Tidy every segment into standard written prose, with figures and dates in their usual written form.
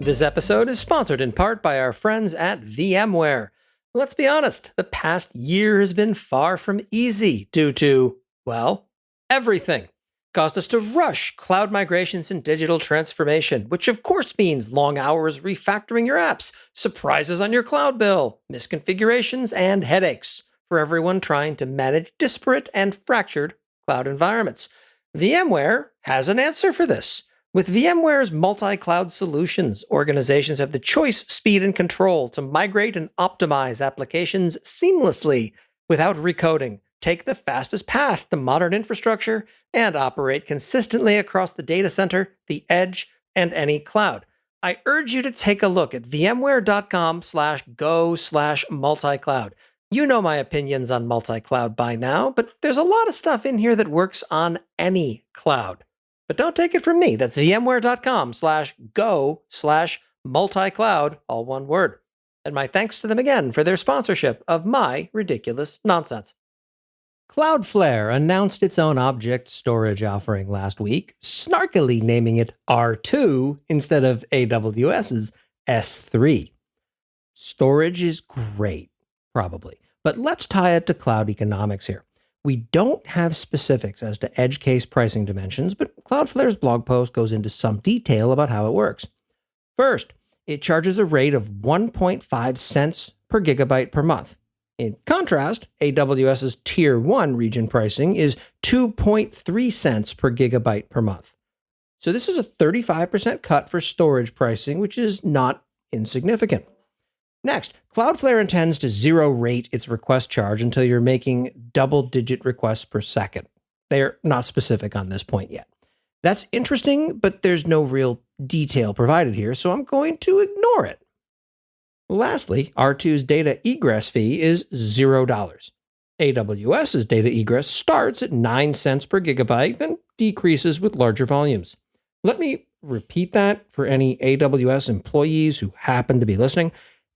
This episode is sponsored in part by our friends at VMware. Let's be honest, the past year has been far from easy due to, well, everything. Caused us to rush cloud migrations and digital transformation, which of course means long hours refactoring your apps, surprises on your cloud bill, misconfigurations, and headaches for everyone trying to manage disparate and fractured cloud environments. VMware has an answer for this. With VMware's multi-cloud solutions, organizations have the choice, speed, and control to migrate and optimize applications seamlessly without recoding, take the fastest path to modern infrastructure, and operate consistently across the data center, the edge, and any cloud. I urge you to take a look at vmware.com/go/multicloud. You know my opinions on multi-cloud by now, but there's a lot of stuff in here that works on any cloud. But don't take it from me. That's vmware.com/go/multicloud, all one word. And my thanks to them again for their sponsorship of my ridiculous nonsense. Cloudflare announced its own object storage offering last week, snarkily naming it R2 instead of AWS's S3. Storage is great, probably, but let's tie it to cloud economics here. We don't have specifics as to edge case pricing dimensions, but Cloudflare's blog post goes into some detail about how it works. First, it charges a rate of 1.5 cents per gigabyte per month. In contrast, AWS's Tier 1 region pricing is 2.3 cents per gigabyte per month. So this is a 35% cut for storage pricing, which is not insignificant. Next, Cloudflare intends to zero rate its request charge until you're making double-digit requests per second. They're not specific on this point yet. That's interesting, but there's no real detail provided here, so I'm going to ignore it. Lastly, R2's data egress fee is $0. AWS's data egress starts at 9 cents per gigabyte and decreases with larger volumes. Let me repeat that for any AWS employees who happen to be listening.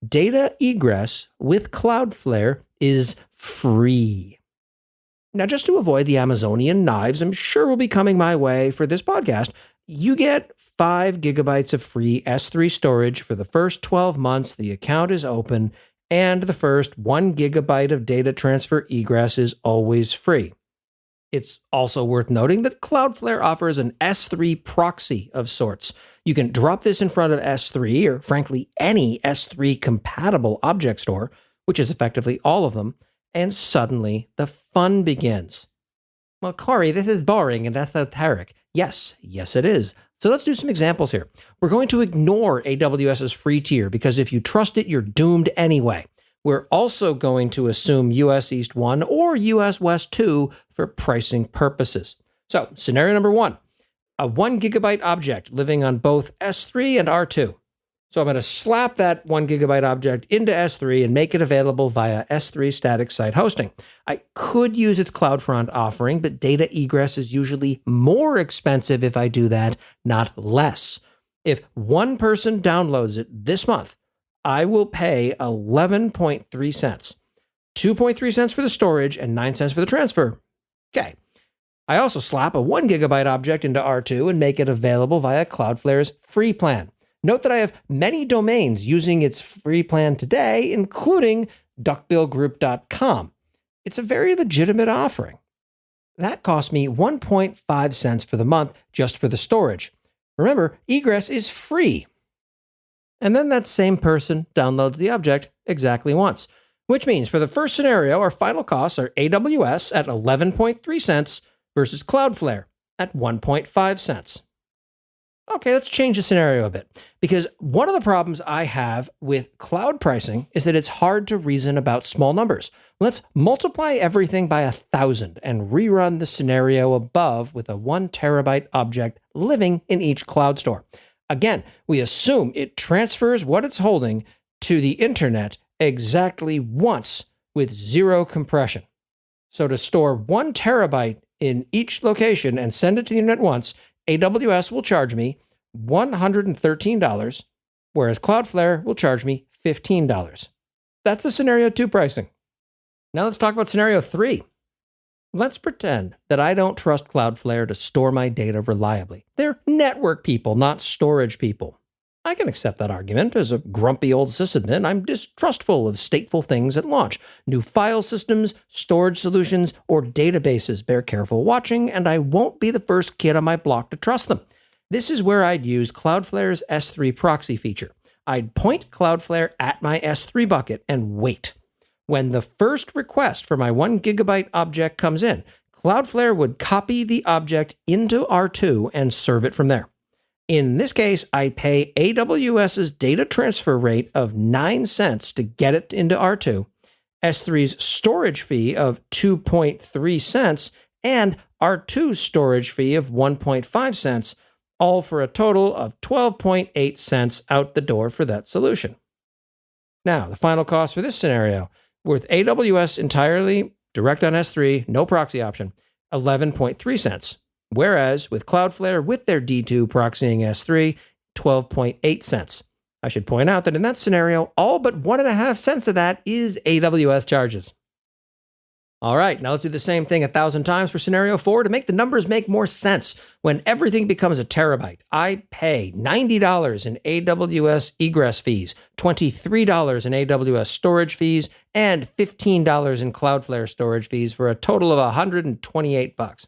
Data egress with Cloudflare is free. Now, just to avoid the Amazonian knives I'm sure will be coming my way for this podcast, you get 5 gigabytes of free S3 storage for the first 12 months the account is open, and the first 1 gigabyte of data transfer egress is always free. It's also worth noting that Cloudflare offers an S3 proxy of sorts. You can drop this in front of S3, or frankly, any S3 compatible object store, which is effectively all of them, and suddenly the fun begins. Well, Corey, this is boring and esoteric. Yes, it is. So let's do some examples here. We're going to ignore AWS's free tier because if you trust it, you're doomed anyway. We're also going to assume US East 1 or US West 2 for pricing purposes. So, scenario number 1, a 1 gigabyte object living on both S3 and R2. So I'm going to slap that 1 gigabyte object into S3 and make it available via S3 static site hosting. I could use its CloudFront offering, but data egress is usually more expensive if I do that, not less. If one person downloads it this month, I will pay 11.3 cents. 2.3 cents for the storage and 9 cents for the transfer. Okay. I also slap a 1 gigabyte object into R2 and make it available via Cloudflare's free plan. Note that I have many domains using its free plan today, including duckbillgroup.com. It's a very legitimate offering. That cost me 1.5 cents for the month just for the storage. Remember, egress is free. And then that same person downloads the object exactly once, which means for the first scenario, our final costs are AWS at 11.3 cents versus Cloudflare at 1.5 cents. Okay, let's change the scenario a bit, because one of the problems I have with cloud pricing is that it's hard to reason about small numbers. Let's multiply everything by 1,000 and rerun the scenario above with a 1 terabyte object living in each cloud store. Again, we assume it transfers what it's holding to the internet exactly once with zero compression. So to store 1 terabyte in each location and send it to the internet once, AWS will charge me $113, whereas Cloudflare will charge me $15. That's the scenario 2 pricing. Now let's talk about scenario 3. Let's pretend that I don't trust Cloudflare to store my data reliably. They're network people, not storage people. I can accept that argument. As a grumpy old sysadmin, I'm distrustful of stateful things at launch. New file systems, storage solutions, or databases bear careful watching, and I won't be the first kid on my block to trust them. This is where I'd use Cloudflare's S3 proxy feature. I'd point Cloudflare at my S3 bucket and wait. When the first request for my 1 gigabyte object comes in, Cloudflare would copy the object into R2 and serve it from there. In this case, I pay AWS's data transfer rate of 9 cents to get it into R2, S3's storage fee of 2.3 cents, and R2's storage fee of 1.5 cents, all for a total of 12.8 cents out the door for that solution. Now, the final cost for this scenario, with AWS entirely direct on S3, no proxy option, 11.3 cents. Whereas with Cloudflare with their D2 proxying S3, 12.8 cents. I should point out that in that scenario, all but 1.5 cents of that is AWS charges. All right, now let's do the same thing 1,000 times for scenario 4 to make the numbers make more sense. When everything becomes a terabyte, I pay $90 in AWS egress fees, $23 in AWS storage fees, and $15 in Cloudflare storage fees for a total of $128.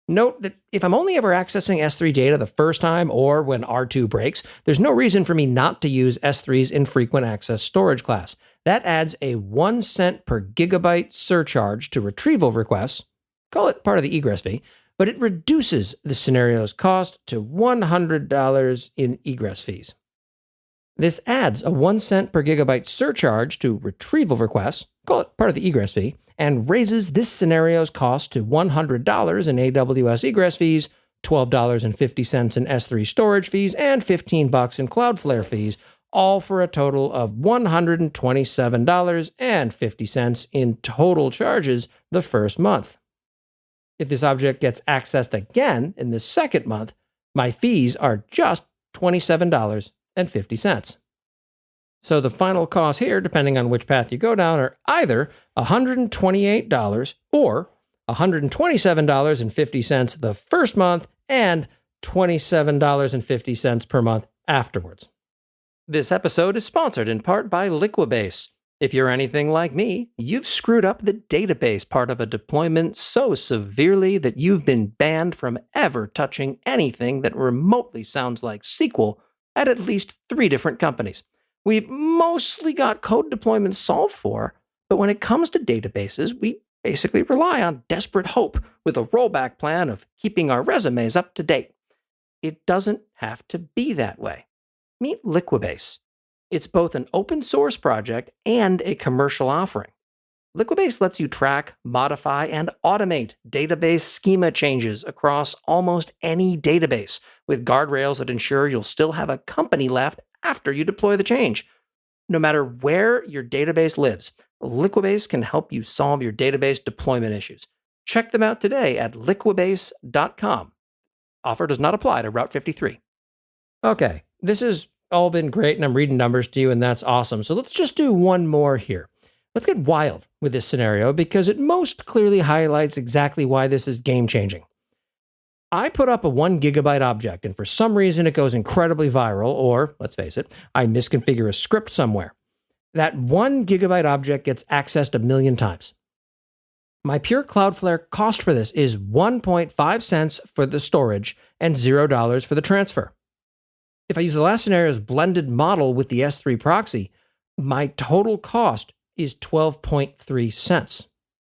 Note that if I'm only ever accessing S3 data the first time or when R2 breaks, there's no reason for me not to use S3's infrequent access storage class. That adds a 1 cent per gigabyte surcharge to retrieval requests, call it part of the egress fee, but it reduces the scenario's cost to $100 in egress fees. This adds a 1 cent per gigabyte surcharge to retrieval requests, call it part of the egress fee, and raises this scenario's cost to $100 in AWS egress fees, $12.50 in S3 storage fees, and $15 in Cloudflare fees, all for a total of $127.50 in total charges the first month. If this object gets accessed again in the second month, my fees are just $27.50. So the final costs here, depending on which path you go down, are either $128 or $127.50 the first month and $27.50 per month afterwards. This episode is sponsored in part by Liquibase. If you're anything like me, you've screwed up the database part of a deployment so severely that you've been banned from ever touching anything that remotely sounds like SQL at least 3 different companies. We've mostly got code deployments solved for, but when it comes to databases, we basically rely on desperate hope with a rollback plan of keeping our resumes up to date. It doesn't have to be that way. Meet Liquibase. It's both an open source project and a commercial offering. Liquibase lets you track, modify, and automate database schema changes across almost any database, with guardrails that ensure you'll still have a company left after you deploy the change. No matter where your database lives, Liquibase can help you solve your database deployment issues. Check them out today at liquibase.com. Offer does not apply to Route 53. Okay, this has all been great, and I'm reading numbers to you, and that's awesome. So let's just do one more here. Let's get wild with this scenario because it most clearly highlights exactly why this is game-changing. I put up a 1 gigabyte object, and for some reason it goes incredibly viral, or, let's face it, I misconfigure a script somewhere. That 1 gigabyte object gets accessed 1 million times. My pure Cloudflare cost for this is 1.5 cents for the storage and $0 for the transfer. If I use the last scenario's blended model with the S3 proxy, my total cost is 12.3 cents.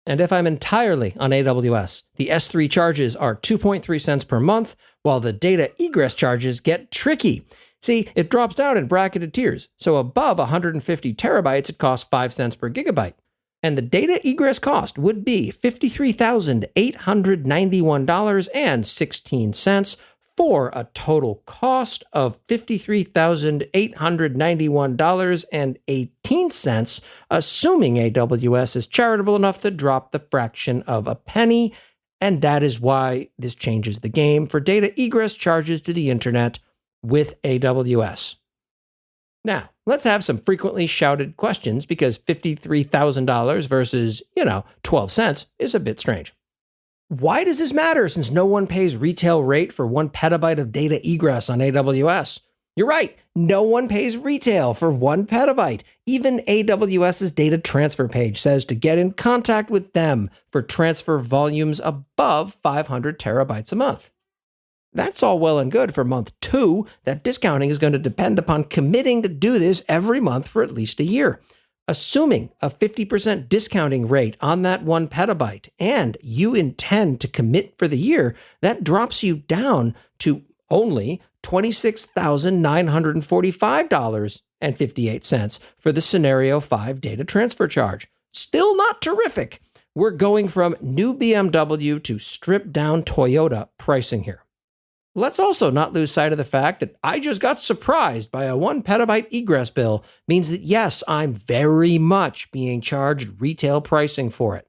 And if I'm entirely on AWS, the S3 charges are 2.3 cents per month, while the data egress charges get tricky. See, it drops down in bracketed tiers, so above 150 terabytes, it costs 5 cents per gigabyte. And the data egress cost would be $53,891.16 for a total cost of $53,891.18, assuming AWS is charitable enough to drop the fraction of a penny. And that is why this changes the game for data egress charges to the internet with AWS. Now, let's have some frequently shouted questions because $53,000 versus, 12 cents is a bit strange. Why does this matter since no one pays retail rate for 1 petabyte of data egress on AWS? You're right. No one pays retail for 1 petabyte. Even AWS's data transfer page says to get in contact with them for transfer volumes above 500 terabytes a month. That's all well and good for month 2. That discounting is going to depend upon committing to do this every month for at least a year. Assuming a 50% discounting rate on that 1 petabyte and you intend to commit for the year, that drops you down to only $26,945.58 for the Scenario 5 data transfer charge. Still not terrific. We're going from new BMW to stripped down Toyota pricing here. Let's also not lose sight of the fact that I just got surprised by a 1 petabyte egress bill means that yes, I'm very much being charged retail pricing for it.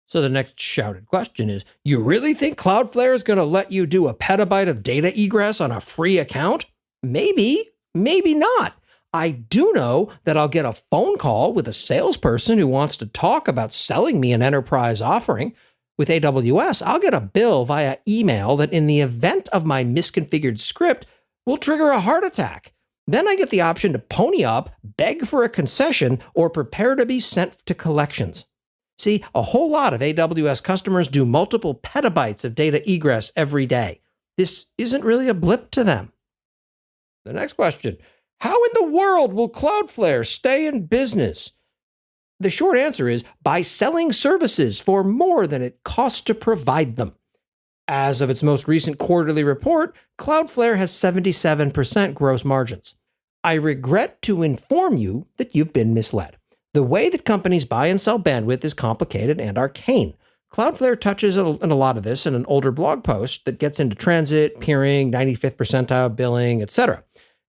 So the next shouted question is, you really think Cloudflare is going to let you do a petabyte of data egress on a free account? Maybe, maybe not. I do know that I'll get a phone call with a salesperson who wants to talk about selling me an enterprise offering. With AWS, I'll get a bill via email that in the event of my misconfigured script will trigger a heart attack. Then I get the option to pony up, beg for a concession, or prepare to be sent to collections. See, a whole lot of AWS customers do multiple petabytes of data egress every day. This isn't really a blip to them. The next question, how in the world will Cloudflare stay in business? The short answer is by selling services for more than it costs to provide them. As of its most recent quarterly report, Cloudflare has 77% gross margins. I regret to inform you that you've been misled. The way that companies buy and sell bandwidth is complicated and arcane. Cloudflare touches on a lot of this in an older blog post that gets into transit, peering, 95th percentile billing, etc.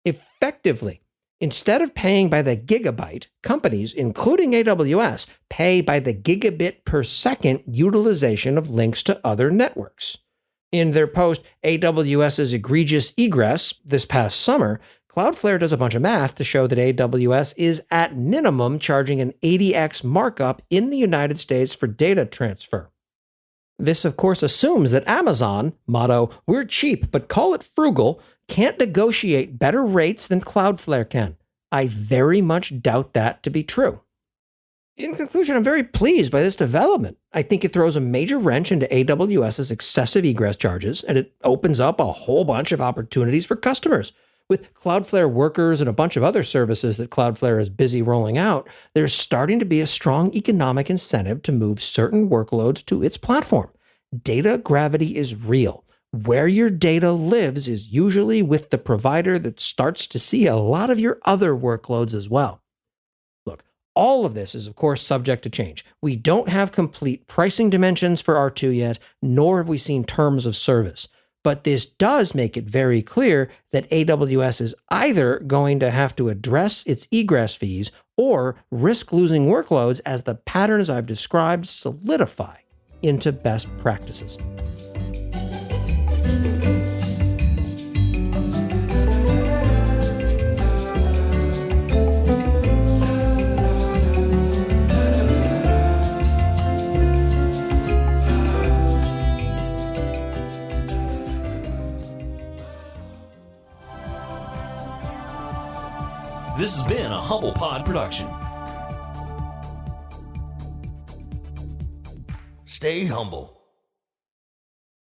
Effectively, instead of paying by the gigabyte, companies, including AWS, pay by the gigabit per second utilization of links to other networks. In their post, AWS's egregious egress this past summer, Cloudflare does a bunch of math to show that AWS is at minimum charging an 80x markup in the United States for data transfer. This, of course, assumes that Amazon, motto, "We're cheap, but call it frugal," can't negotiate better rates than Cloudflare can. I very much doubt that to be true. In conclusion, I'm very pleased by this development. I think it throws a major wrench into AWS's excessive egress charges, and it opens up a whole bunch of opportunities for customers. With Cloudflare Workers and a bunch of other services that Cloudflare is busy rolling out, there's starting to be a strong economic incentive to move certain workloads to its platform. Data gravity is real. Where your data lives is usually with the provider that starts to see a lot of your other workloads as well. Look, all of this is, of course, subject to change. We don't have complete pricing dimensions for R2 yet, nor have we seen terms of service. But this does make it very clear that AWS is either going to have to address its egress fees or risk losing workloads as the patterns I've described solidify into best practices. This has been a Humble Pod production. Stay humble.